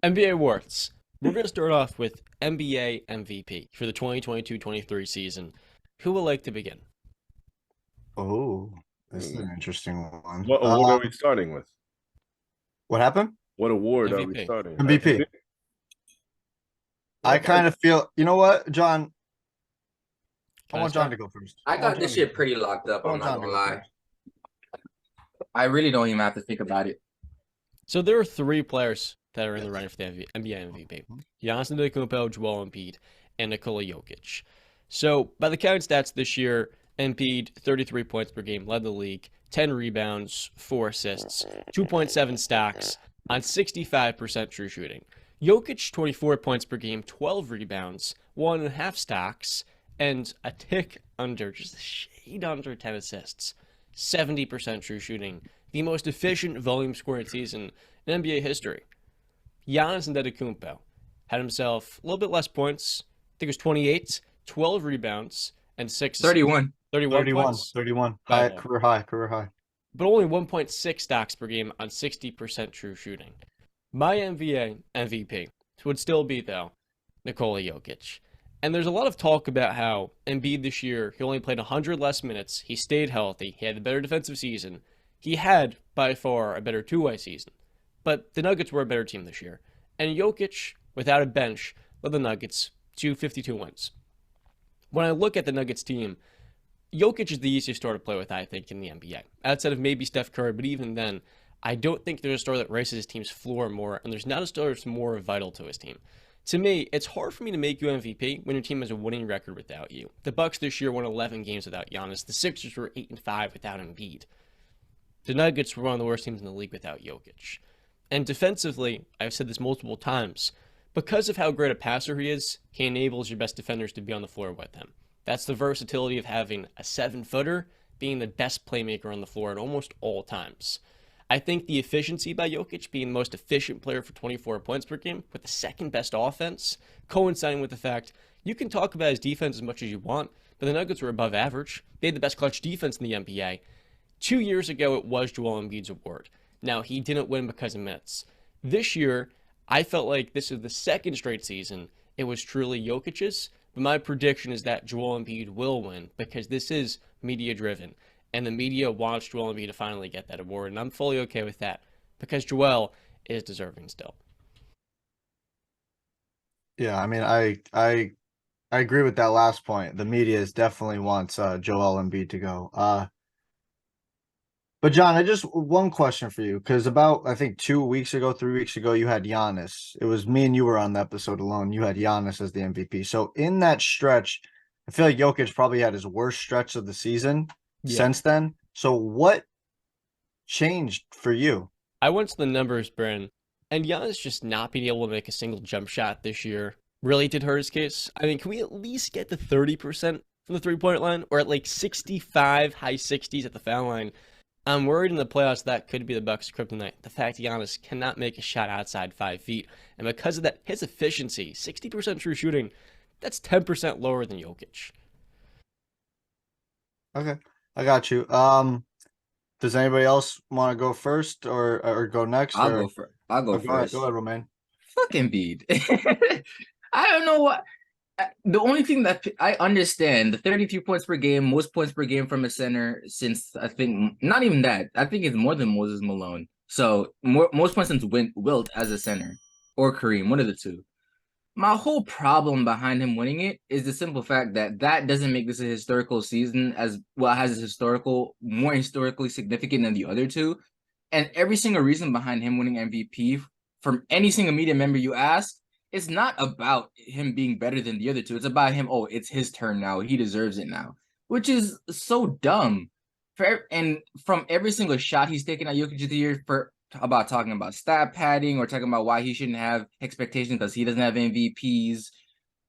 NBA awards. We're going to start off with NBA MVP for the 2022-23 season. Who would like to begin? Oh, this is Hmm. an interesting one. What are we starting with? What happened? What award are we MVP. starting? MVP. I Not kind bad. of feel, you know what, John? I Can I want John start? to go first. I I want got John this to go shit first. pretty locked up. I I'm want not John to gonna go lie. first. I really don't even have to think about it. So there are three players that are in the running for the NBA MVP. Giannis Antetokounmpo, Joel Embiid, and Nikola Jokic. So by the counting stats this year, Embiid, 33 points per game, led the league, 10 rebounds, 4 assists, 2.7 stocks on 65% true shooting. Jokic, 24 points per game, 12 rebounds, 1.5 stocks, and a tick under, just a shade under 10 assists. 70% true shooting, the most efficient volume scoring season in NBA history. Giannis Antetokounmpo had himself a little bit less points. I think it was 28, 12 rebounds, and 6 assists. 31. 31 points, 31. My High, bad. career high. but only 1.6 stocks per game on 60% true shooting. My MVP would still be, though, Nikola Jokic. And there's a lot of talk about how Embiid this year, he only played 100 less minutes. He stayed healthy. He had a better defensive season. He had, by far, a better two-way season. But the Nuggets were a better team this year. And Jokic, without a bench, led the Nuggets to 52 wins. When I look at the Nuggets team, Jokic is the easiest star to play with, I think, in the NBA. Outside of maybe Steph Curry, but even then, I don't think there's a star that races his team's floor more, and there's not a star that's more vital to his team. To me, it's hard for me to make you MVP when your team has a winning record without you. The Bucks this year won 11 games without Giannis. The Sixers were 8-5 without Embiid. The Nuggets were one of the worst teams in the league without Jokic. And defensively, I've said this multiple times, because of how great a passer he is, he enables your best defenders to be on the floor with him. That's the versatility of having a 7-footer being the best playmaker on the floor at almost all times. I think the efficiency by Jokic being the most efficient player for 24 points per game with the second best offense, coinciding with the fact you can talk about his defense as much as you want, but the Nuggets were above average. They had the best clutch defense in the NBA. 2 years ago, it was Joel Embiid's award. Now, he didn't win because of minutes. This year, I felt like this is the second straight season it was truly Jokic's, but my prediction is that Joel Embiid will win because this is media driven. And the media wants Joel Embiid to finally get that award, and I'm fully okay with that because Joel is deserving still. Yeah, I mean, I agree with that last point. The media is definitely wants Joel Embiid to go. But John, I just one question for you because about I think 2 weeks ago, 3 weeks ago, you had Giannis. It was me and you were on the episode alone. You had Giannis as the MVP. So in that stretch, I feel like Jokic probably had his worst stretch of the season since then. So what changed for you? I went to the numbers, Bryn, and Giannis just not being able to make a single jump shot this year really did hurt his case. I mean, can we at least get to 30% from the three-point line or at like 65, high 60s at the foul line? I'm worried in the playoffs that could be the Bucks' kryptonite. The fact Giannis cannot make a shot outside 5 feet, and because of that, his efficiency, 60% true shooting, that's 10% lower than Jokic. Okay, I got you. Does anybody else want to go first or go next? I'll Or go first. I'll go first. Go ahead, Romain. Fucking Embiid. I don't know what. The only thing that I understand, the 32 points per game, most points per game from a center since I think not even that. I think it's more than Moses Malone. So most points since Wilt as a center or Kareem, one of the two. My whole problem behind him winning it is the simple fact that that doesn't make this a historical season as well as more historically significant than the other two. And every single reason behind him winning MVP from any single media member you ask, it's not about him being better than the other two. It's about him, oh, it's his turn now. He deserves it now, which is so dumb. And from every single shot he's taken at Jokic the year for about talking about stat padding or talking about why he shouldn't have expectations because he doesn't have MVPs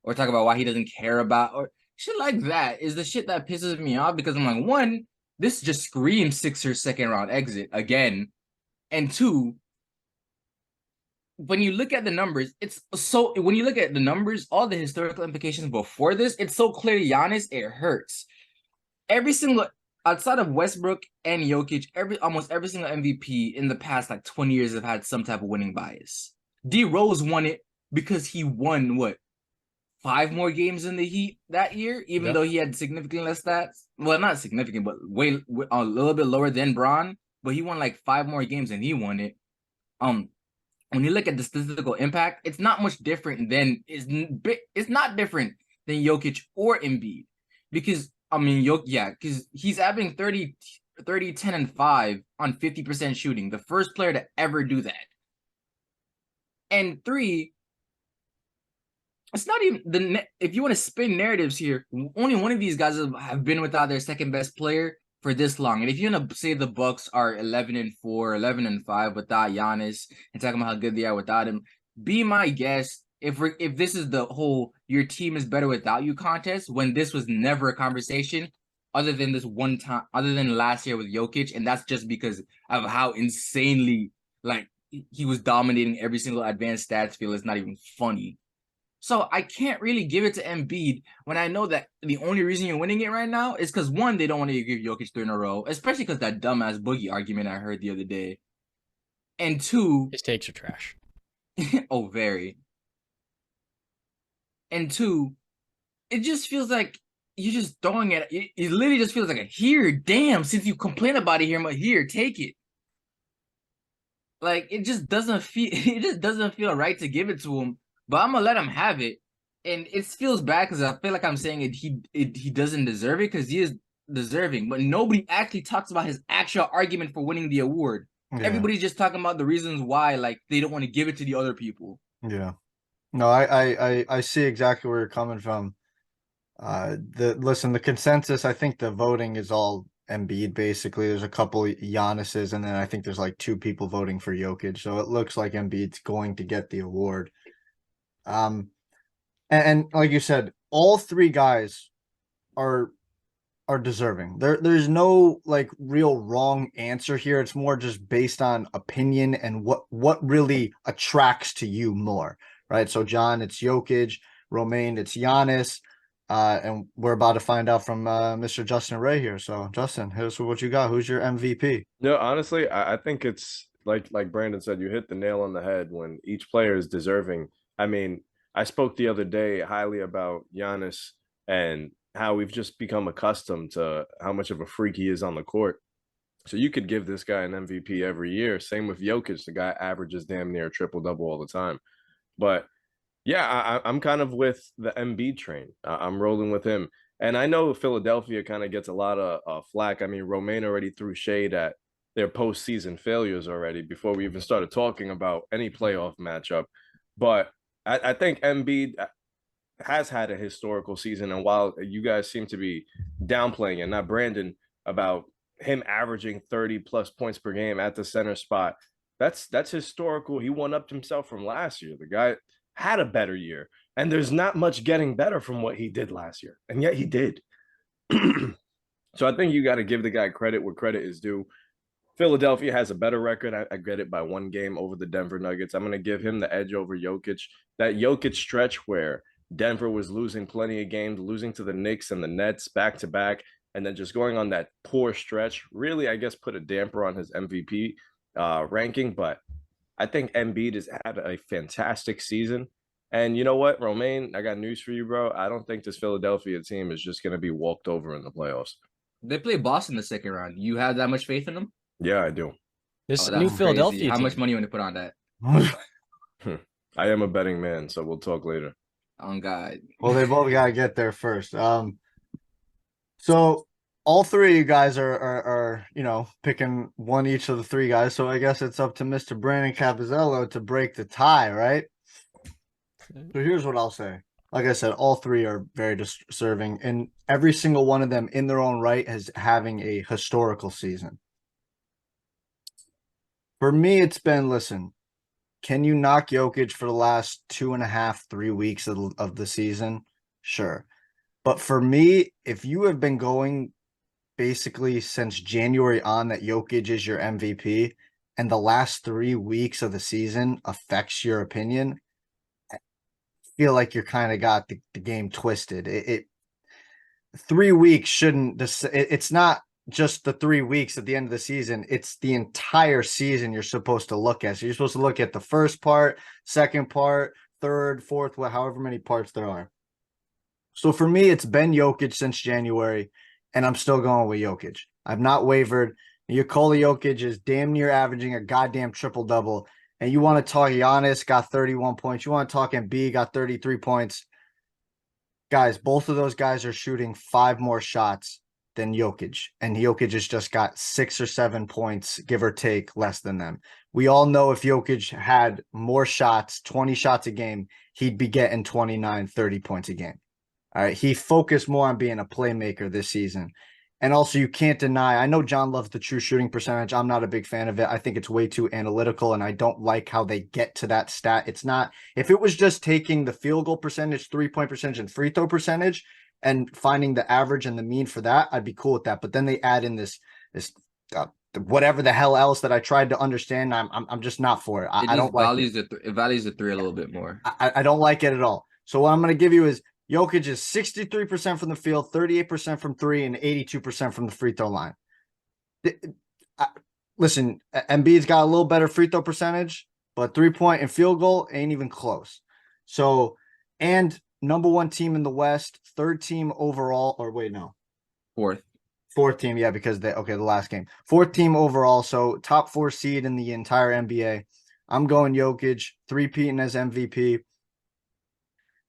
or talk about why he doesn't care about or shit like that is the shit that pisses me off because I'm like, one, this just screams Sixers second round exit again. And two, when you look at the numbers, all the historical implications before this, it's so clear Giannis, it hurts. Every single outside of Westbrook and Jokic, almost every single MVP in the past like 20 years have had some type of winning bias. D Rose won it because he won what 5 more games in the Heat that year, even Yep. though he had significantly less stats. Well, not significant, but way a little bit lower than Bron. But he won like 5 more games and he won it. When you look at the statistical impact, it's not much different than it's not different than Jokic or Embiid, because I mean, because he's averaging 30, 10, and 5 on 50% shooting, the first player to ever do that. And 3, it's not even if you want to spin narratives here, only one of these guys have been without their second best player for this long. And if you want to say the Bucks are 11-4, 11-5 without Giannis and talking about how good they are without him, be my guest if this is the whole your team is better without you contest, when this was never a conversation other than this one time, other than last year with Jokic, and that's just because of how insanely like he was dominating every single advanced stats field. It's not even funny. So I can't really give it to Embiid when I know that the only reason you're winning it right now is because, one, they don't want to give Jokic 3 in a row, especially because that dumbass Boogie argument I heard the other day. And 2, His takes are trash. oh, very. And 2, it just feels like you're just throwing it. It literally just feels like a here, damn, since you complain about it here, I'm like, here, take it. Like, it just doesn't feel right to give it to him. But I'm gonna let him have it, and it feels bad because I feel like I'm saying he doesn't deserve it, because he is deserving. But nobody actually talks about his actual argument for winning the award. Yeah. Everybody's just talking about the reasons why, like they don't want to give it to the other people. Yeah. No, I see exactly where you're coming from. The consensus, I think the voting is all Embiid basically. There's a couple Giannis's, and then I think there's like 2 people voting for Jokic. So it looks like Embiid's going to get the award. And like you said, all 3 guys are deserving. There's no like real wrong answer here. It's more just based on opinion and what really attracts to you more, right? So John, it's Jokic. Romain, it's Giannis. And we're about to find out from Mr. Justin Ray here. So Justin, hit us with what you got. Who's your MVP? No, honestly, I think it's like Brandon said, you hit the nail on the head when each player is deserving. I mean, I spoke the other day highly about Giannis and how we've just become accustomed to how much of a freak he is on the court. So you could give this guy an MVP every year. Same with Jokic. The guy averages damn near triple-double all the time. But yeah, I'm kind of with the Embiid train. I'm rolling with him. And I know Philadelphia kind of gets a lot of flack. I mean, Romain already threw shade at their postseason failures already before we even started talking about any playoff matchup. But I think Embiid has had a historical season. And while you guys seem to be downplaying it, not Brandon, about him averaging 30 plus points per game at the center spot, that's historical. He one-upped himself from last year. The guy had a better year, and there's not much getting better from what he did last year, and yet he did. So I think you got to give the guy credit where credit is due. Philadelphia has a better record. I get it by 1 game over the Denver Nuggets. I'm going to give him the edge over Jokic. That Jokic stretch where Denver was losing plenty of games, losing to the Knicks and the Nets back to back, and then just going on that poor stretch, really, I guess, put a damper on his MVP ranking. But I think Embiid has had a fantastic season. And you know what, Romain, I got news for you, bro. I don't think this Philadelphia team is just going to be walked over in the playoffs. They play Boston the second round. You have that much faith in them? Yeah, I do. This that's new crazy. Philadelphia How team. much money you want to put on that? I am a betting man, so we'll talk later. On God. Well, they both got to get there first. So all 3 of you guys are picking one each of the 3 guys. So I guess it's up to Mr. Brandon Capozziello to break the tie, right? So here's what I'll say. Like I said, all 3 are very deserving, and every single one of them in their own right is having a historical season. For me, it's been, listen, can you knock Jokic for the last 2.5, 3 weeks of the season? Sure. But for me, if you have been going basically since January on that Jokic is your MVP, and the last 3 weeks of the season affects your opinion, I feel like you're kind of got the game twisted. 3 weeks shouldn't. It's not just the 3 weeks at the end of the season. It's the entire season you're supposed to look at. So you're supposed to look at the first part, second part, third, fourth, however many parts there are. So for me, it's been Jokic since January, and I'm still going with Jokic. I've not wavered. Nikola Jokic is damn near averaging a goddamn triple-double. And you want to talk Giannis, got 31 points. You want to talk Embiid, got 33 points. Guys, both of those guys are shooting 5 more shots than Jokic. And Jokic has just got 6 or 7 points, give or take, less than them. We all know if Jokic had more shots, 20 shots a game, he'd be getting 29, 30 points a game. All right. He focused more on being a playmaker this season. And also, you can't deny, I know John loves the true shooting percentage. I'm not a big fan of it. I think it's way too analytical, and I don't like how they get to that stat. It's not, if it was just taking the field goal percentage, 3-point percentage, and free throw percentage and finding the average and the mean for that, I'd be cool with that. But then they add in this whatever the hell else that I tried to understand. I'm just not for it. I don't like it. It values the three a little bit more. I don't like it at all. So what I'm going to give you is Jokic is 63% from the field, 38% from three, and 82% from the free throw line. Listen, Embiid's got a little better free throw percentage, but 3-point and field goal ain't even close. So, and number 1 team in the West, 3rd team overall, or wait, no. 4th team, yeah, because the last game. 4th team overall, so top 4 seed in the entire NBA. I'm going Jokic, 3-peating as MVP.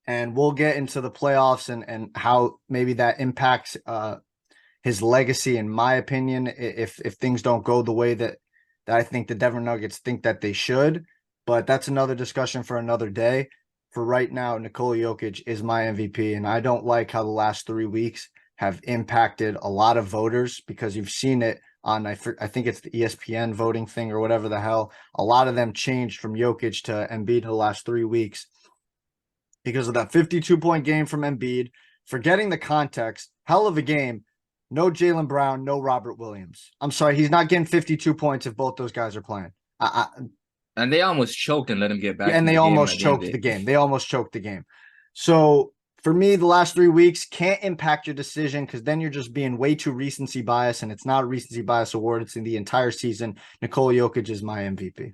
And we'll get into the playoffs and how maybe that impacts his legacy, in my opinion, if things don't go the way that I think the Denver Nuggets think that they should. But that's another discussion for another day. For right now, Nikola Jokic is my MVP, and I don't like how the last 3 weeks have impacted a lot of voters, because you've seen it on, I think it's the ESPN voting thing or whatever the hell. A lot of them changed from Jokic to Embiid in the last 3 weeks, because of that 52-point game from Embiid. Forgetting the context, hell of a game. No Jaylen Brown, no Robert Williams. I'm sorry, he's not getting 52 points if both those guys are playing. And they almost choked and let him get back. And they almost choked the game. They almost choked the game. So for me, the last 3 weeks can't impact your decision, because then you're just being way too recency bias, and it's not a recency bias award. It's in the entire season. Nikola Jokic is my MVP.